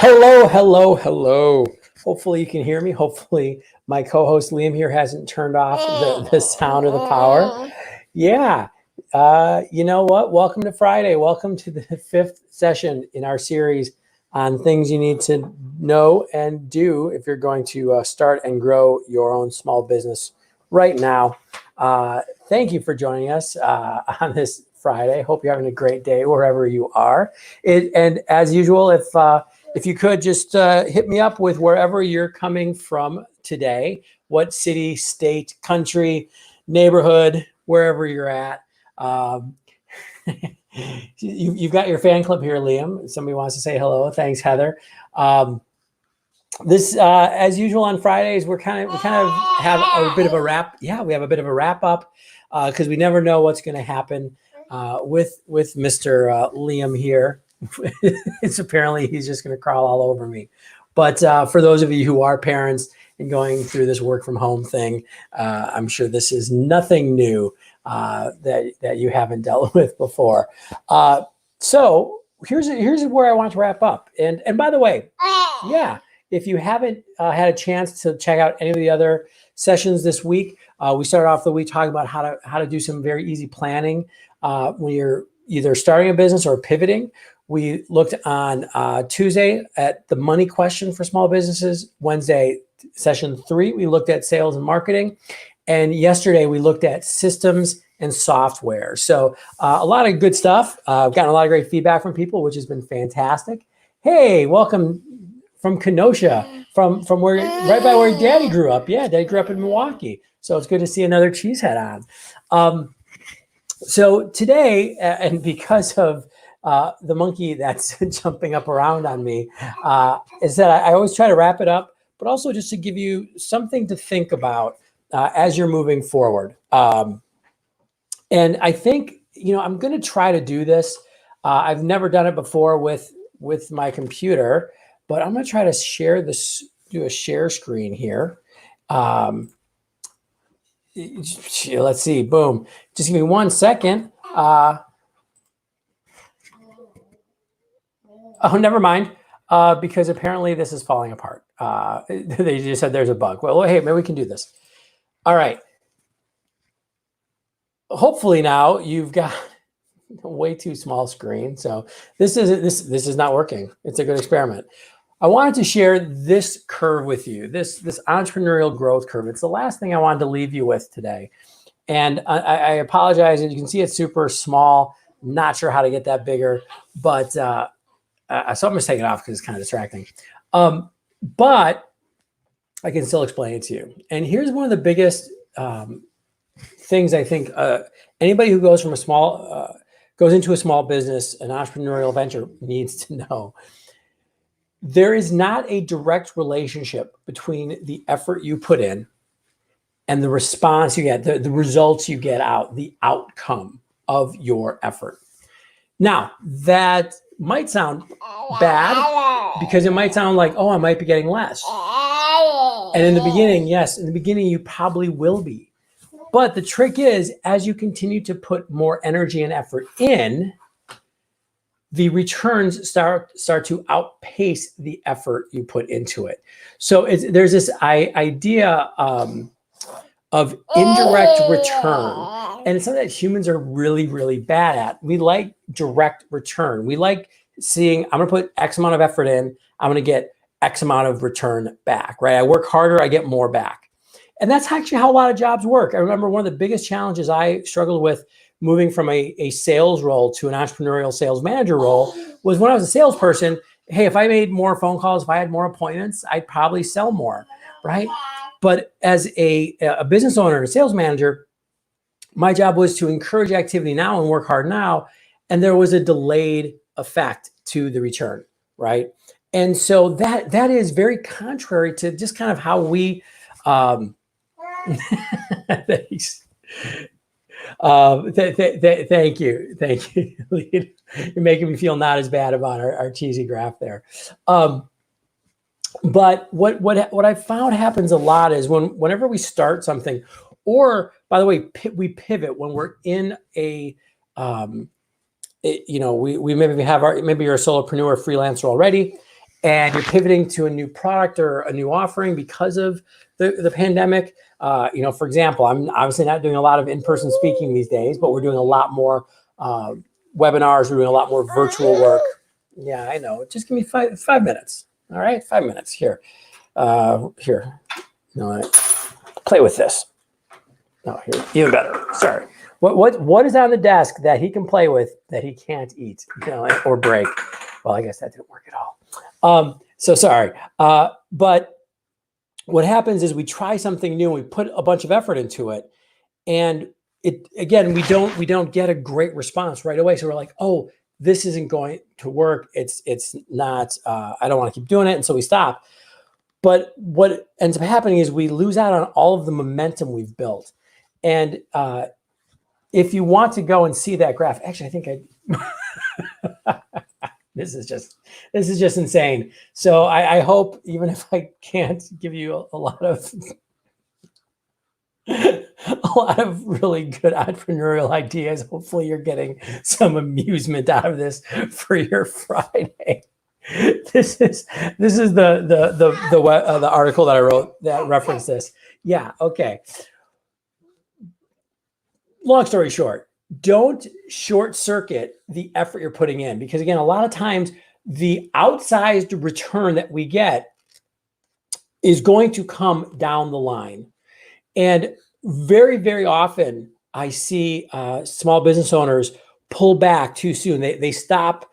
Hello, hello, hello. Hopefully you can hear me. Hopefully my co-host Liam here hasn't turned off the sound or the power. Yeah. You know what? Welcome to Friday. Welcome to the fifth session in our series on things you need to know and do if you're going to start and grow your own small business right now. Thank you for joining us on this Friday. Hope you're having a great day wherever you are. And as usual, if you could just hit me up with wherever you're coming from today, what city, state, country, neighborhood, wherever you're at. You've got your fan club here, Liam. Somebody wants to say hello. Thanks, Heather. This, as usual on Fridays, we kind of have a bit of a wrap. Yeah, we have a bit of a wrap up because we never know what's going to happen with Mr. Liam here. It's apparently he's just going to crawl all over me. But for those of you who are parents and going through this work from home thing, I'm sure this is nothing new that you haven't dealt with before. So here's where I want to wrap up. And by the way, yeah, if you haven't had a chance to check out any of the other sessions this week, we started off the week talking about how to do some very easy planning when you're either starting a business or pivoting. We looked on Tuesday at the money question for small businesses. Wednesday, session 3, we looked at sales and marketing. And yesterday, we looked at systems and software. So a lot of good stuff. I've gotten a lot of great feedback from people, which has been fantastic. Hey, welcome from Kenosha, from where, right by where Daddy grew up. Yeah, Daddy grew up in Milwaukee. So it's good to see another cheesehead on. So today, and because of the monkey that's jumping up around on me, is that I always try to wrap it up, but also just to give you something to think about as you're moving forward. And I think, I'm going to try to do this. I've never done it before with my computer, but I'm going to try to share this, do a share screen here. Let's see, boom. Just give me 1 second. Oh, never mind, because apparently this is falling apart. They just said there's a bug. Well, hey, maybe we can do this. All right. Hopefully now you've got a way too small screen. So this is not working. It's a good experiment. I wanted to share this curve with you, this entrepreneurial growth curve. It's the last thing I wanted to leave you with today. And I apologize. You can see it's super small. Not sure how to get that bigger, but so I'm going to take it off because it's kind of distracting. But I can still explain it to you. And here's one of the biggest things I think anybody who goes from goes into a small business, an entrepreneurial venture, needs to know. There is not a direct relationship between the effort you put in and the response you get, the results you get out, the outcome of your effort. Now, that might sound bad because it might sound like, oh, I might be getting less. And in the beginning, yes, in the beginning, you probably will be. But the trick is, as you continue to put more energy and effort in, the returns start to outpace the effort you put into it. So there's this idea of indirect return. And it's something that humans are really, really bad at. We like direct return. We like seeing, I'm going to put X amount of effort in, I'm going to get X amount of return back, right? I work harder, I get more back. And that's actually how a lot of jobs work. I remember one of the biggest challenges I struggled with moving from a sales role to an entrepreneurial sales manager role was when I was a salesperson. Hey, if I made more phone calls, if I had more appointments, I'd probably sell more, right? But as a business owner and a sales manager, my job was to encourage activity now and work hard now. And there was a delayed effect to the return, right? And so that is very contrary to just kind of how we, thanks. Thank you. You're making me feel not as bad about our cheesy graph there. But what I found happens a lot is whenever we start something, or by the way, we pivot when we're in a, we maybe maybe you're a solopreneur, freelancer already, and you're pivoting to a new product or a new offering because of the pandemic. For example, I'm obviously not doing a lot of in-person speaking these days, but we're doing a lot more webinars. We're doing a lot more virtual work. Yeah, I know. Just give me five minutes. All right, 5 minutes here. Here. No, play with this. No, here, even better. Sorry. What is on the desk that he can play with that he can't eat, or break? Well, I guess that didn't work at all. So sorry. But what happens is we try something new, and we put a bunch of effort into it, and we don't get a great response right away. So we're like, oh, this isn't going to work. It's not. I don't want to keep doing it, and so we stop. But what ends up happening is we lose out on all of the momentum we've built. And if you want to go and see that graph, actually, I think this is just insane. So I hope, even if I can't give you a lot of really good entrepreneurial ideas, hopefully you're getting some amusement out of this for your Friday. This is the article that I wrote that referenced this. Yeah. Okay. Long story short, don't short circuit the effort you're putting in, because again, a lot of times the outsized return that we get is going to come down the line. And very, very often I see small business owners pull back too soon. They stop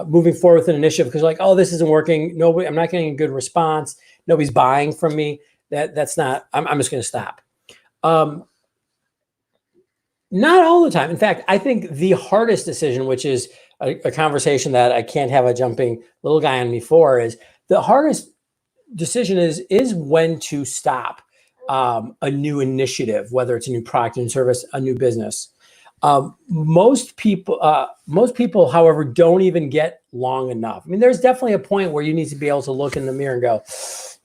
moving forward with an initiative because like, oh, this isn't working. I'm not getting a good response. Nobody's buying from me. That's not, I'm just going to stop. Not all the time. In fact, I think the hardest decision, which is a conversation that I can't have a jumping little guy on me for, is the hardest decision is when to stop a new initiative, whether it's a new product and service, a new business. Most people, however, don't even get long enough. I mean, there's definitely a point where you need to be able to look in the mirror and go,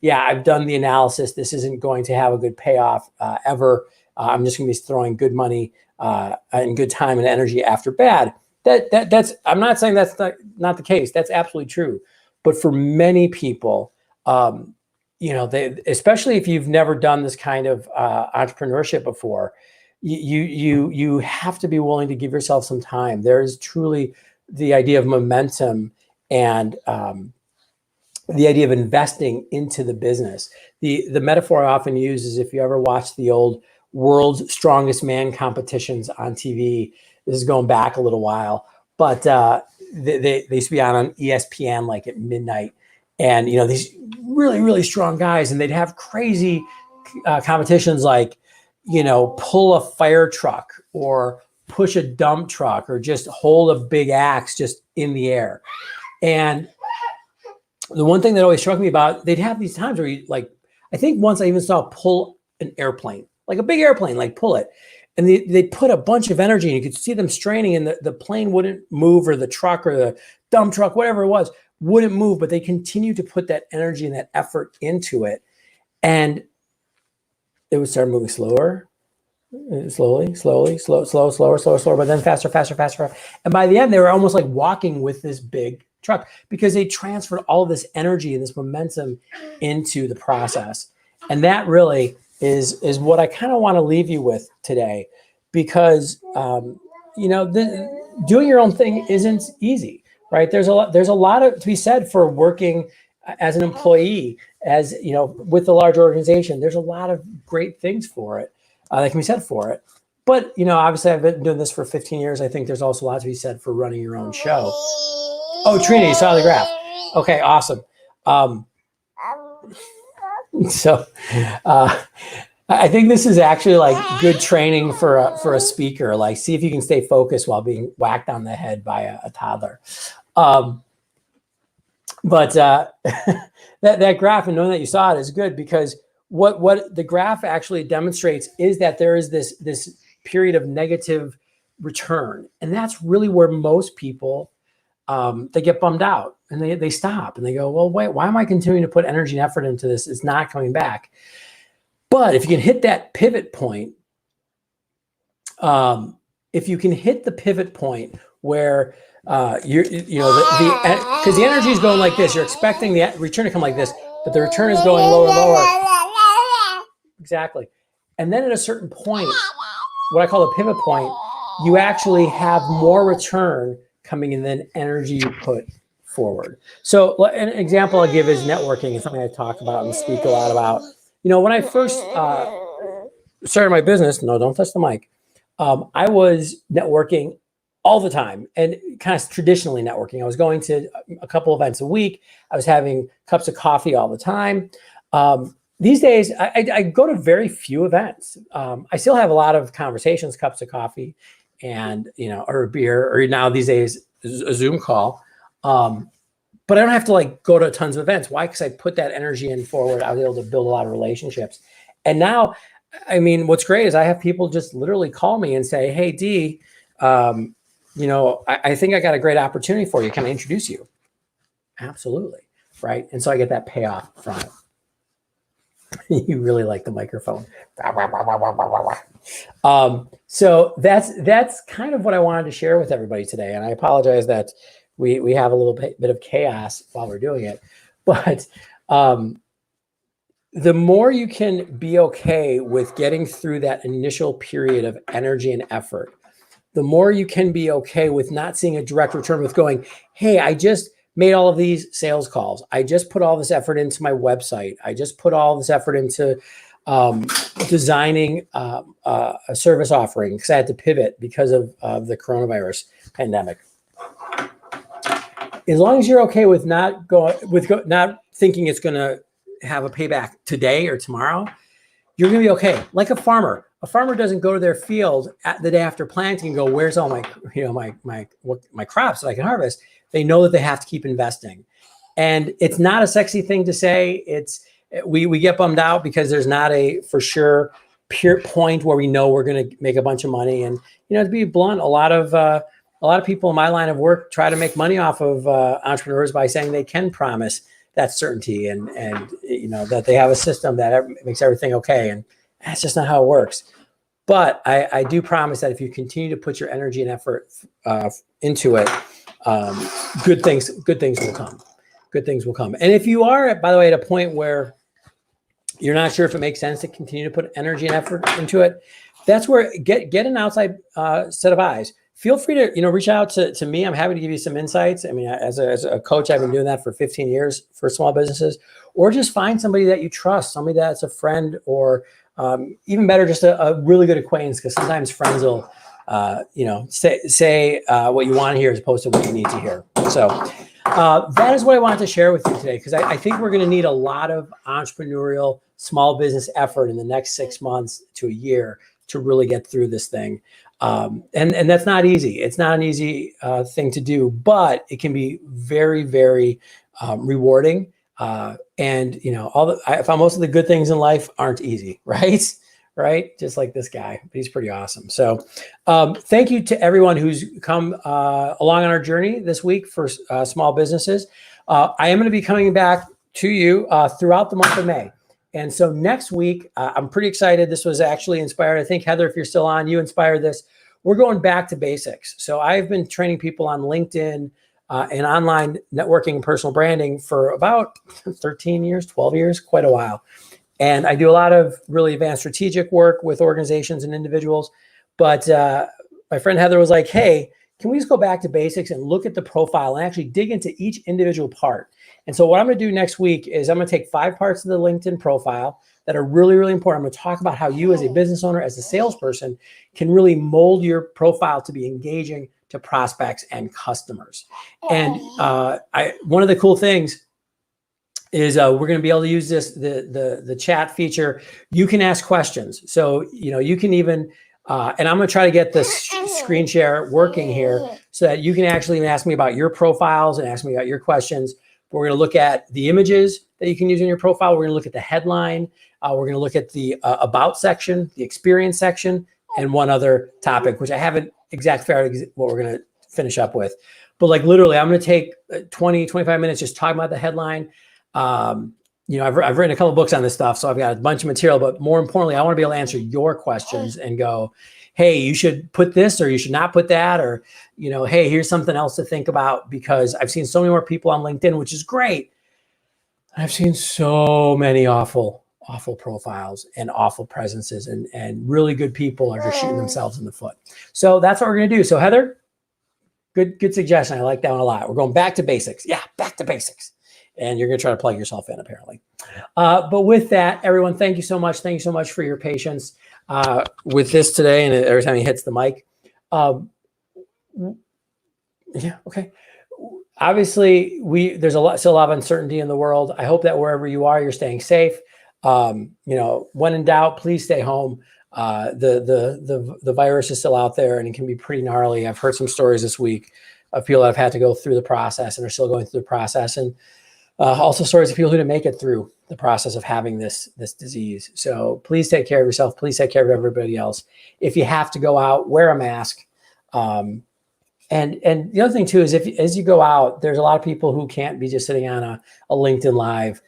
yeah, I've done the analysis. This isn't going to have a good payoff ever. I'm just going to be throwing good money and good time and energy after bad. That's I'm not saying that's not the case. That's absolutely true. But for many people, especially if you've never done this kind of entrepreneurship before, you have to be willing to give yourself some time. There is truly the idea of momentum and the idea of investing into the business. The metaphor I often use is if you ever watch the old World's Strongest Man competitions on TV. This is going back a little while, but they used to be on ESPN like at midnight, and these really, really strong guys, and they'd have crazy competitions like pull a fire truck or push a dump truck or just hold a big axe just in the air. And the one thing that always struck me about, they'd have these times where I think once I even saw pull an airplane, like a big airplane, like pull it. And they put a bunch of energy, and you could see them straining, and the plane wouldn't move, or the truck or the dump truck, whatever it was, wouldn't move, but they continued to put that energy and that effort into it. And it would start moving slower, slower, but then faster. And by the end, they were almost like walking with this big truck because they transferred all of this energy and this momentum into the process. And that really is what I kind of want to leave you with today, because doing your own thing isn't easy, right? There's a lot to be said for working as an employee, as with a large organization. There's a lot of great things for it that can be said for it. But obviously, I've been doing this for 15 years. I think there's also a lot to be said for running your own show. Oh, Trina, you saw the graph. Okay, awesome. So I think this is actually like good training for a speaker. Like, see if you can stay focused while being whacked on the head by a toddler. But that graph, and knowing that you saw it, is good, because what the graph actually demonstrates is that there is this period of negative return, and that's really where most people they get bummed out, and they stop and they go, well, wait, why am I continuing to put energy and effort into this? It's not coming back. But if you can hit that pivot point, where because the energy is going like this. You're expecting the return to come like this, but the return is going lower, lower. Exactly. And then at a certain point, what I call a pivot point, you actually have more return coming in than energy you put forward. So an example I'll give is networking. It's something I talk about and speak a lot about. When I first started my business, no, don't touch the mic. I was networking all the time and kind of traditionally networking. I was going to a couple events a week. I was having cups of coffee all the time. These days, I go to very few events. I still have a lot of conversations, cups of coffee, and or a beer, or now these days a Zoom call. But I don't have to go to tons of events. Why? Because I put that energy in forward. I was able to build a lot of relationships. And now, what's great is I have people just literally call me and say, "Hey, D, I think I got a great opportunity for you. Can I introduce you?" Absolutely. Right. And so I get that payoff from it. You really like the microphone. So that's kind of what I wanted to share with everybody today. And I apologize that we have a little bit of chaos while we're doing it. But the more you can be okay with getting through that initial period of energy and effort, the more you can be okay with not seeing a direct return, with going, "Hey, I just made all of these sales calls. I just put all this effort into my website. I just put all this effort into designing a service offering because I had to pivot because of the coronavirus pandemic." As long as you're okay with not thinking it's going to have a payback today or tomorrow, you're going to be okay. Like a farmer. A farmer doesn't go to their field the day after planting and go, "Where's all my my crops that I can harvest?" They know that they have to keep investing. And it's not a sexy thing to say. We get bummed out because there's not a for sure pure point where we know we're going to make a bunch of money. And to be blunt, a lot of people in my line of work try to make money off of entrepreneurs by saying they can promise that certainty and that they have a system that makes everything okay. And that's just not how it works. But I do promise that if you continue to put your energy and effort into it, good things will come. Good things will come. And if you are, by the way, at a point where you're not sure if it makes sense to continue to put energy and effort into it, that's where get an outside set of eyes. Feel free to reach out to me. I'm happy to give you some insights. As a coach, I've been doing that for 15 years for small businesses. Or just find somebody that you trust, somebody that's a friend, or even better, just a really good acquaintance, because sometimes friends will say what you want to hear as opposed to what you need to hear. So that is what I wanted to share with you today, because I think we're going to need a lot of entrepreneurial small business effort in the next 6 months to a year to really get through this thing. And that's not easy. It's not an easy thing to do, but it can be very, very rewarding. And I found most of the good things in life aren't easy, right? Right? Just like this guy, but he's pretty awesome. So thank you to everyone who's come along on our journey this week for small businesses. I am going to be coming back to you throughout the month of May. And so next week, I'm pretty excited. This was actually inspired. I think, Heather, if you're still on, you inspired this. We're going back to basics. So I've been training people on LinkedIn and online networking and personal branding for about 13 years, 12 years, quite a while. And I do a lot of really advanced strategic work with organizations and individuals. But my friend Heather was like, "Hey, can we just go back to basics and look at the profile and actually dig into each individual part?" And so what I'm going to do next week is I'm going to take 5 parts of the LinkedIn profile that are really, really important. I'm going to talk about how you as a business owner, as a salesperson, can really mold your profile to be engaging to prospects and customers. And one of the cool things is we're going to be able to use the chat feature. You can ask questions. So, you can even, and I'm going to try to get this screen share working here so that you can actually even ask me about your profiles and ask me about your questions. We're going to look at the images that you can use in your profile. We're going to look at the headline. We're going to look at the about section, the experience section, and one other topic, which I haven't exactly figured out what we're going to finish up with. But literally, I'm going to take 20, 25 minutes just talking about the headline. I've written a couple of books on this stuff, so I've got a bunch of material. But more importantly, I want to be able to answer your questions and go, hey, you should put this or you should not put that, or, hey, here's something else to think about, because I've seen so many more people on LinkedIn, which is great. I've seen so many awful profiles and awful presences, and really good people are just shooting themselves in the foot. So that's what we're going to do. So Heather, good suggestion. I like that one a lot. We're going back to basics. Yeah, back to basics. And you're going to try to plug yourself in, apparently. But with that, everyone, thank you so much. Thank you so much for your patience with this today. And every time he hits the mic. Yeah, okay. Obviously, there's still a lot of uncertainty in the world. I hope that wherever you are, you're staying safe. When in doubt, please stay home. The virus is still out there, and it can be pretty gnarly. I've heard some stories this week of people that have had to go through the process and are still going through the process, and also stories of people who didn't make it through the process of having this disease. So please take care of yourself. Please take care of everybody else. If you have to go out, wear a mask. And the other thing too is, as you go out, there's a lot of people who can't be just sitting on a LinkedIn Live.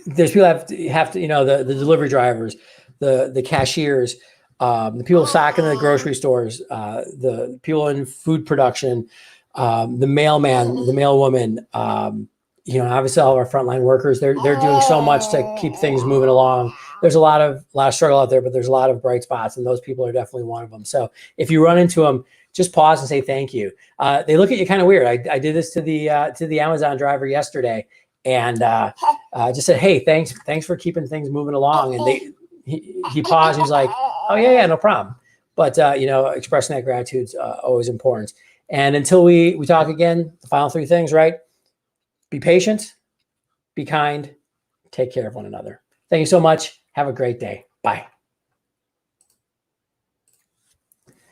There's people have to the delivery drivers, the cashiers, the people stocking the grocery stores, the people in food production, the mailman, the mailwoman, obviously all of our frontline workers, they're doing so much to keep things moving along. There's a lot of struggle out there, but there's a lot of bright spots, and those people are definitely one of them. So if you run into them, just pause and say thank you. They look at you kind of weird. I did this to the Amazon driver yesterday, and just said, hey, thanks for keeping things moving along. And he paused. He was like, oh yeah, no problem. But expressing that gratitude's always important. And until we talk again, the final three things, right? Be patient, be kind, take care of one another. Thank you so much. Have a great day. Bye.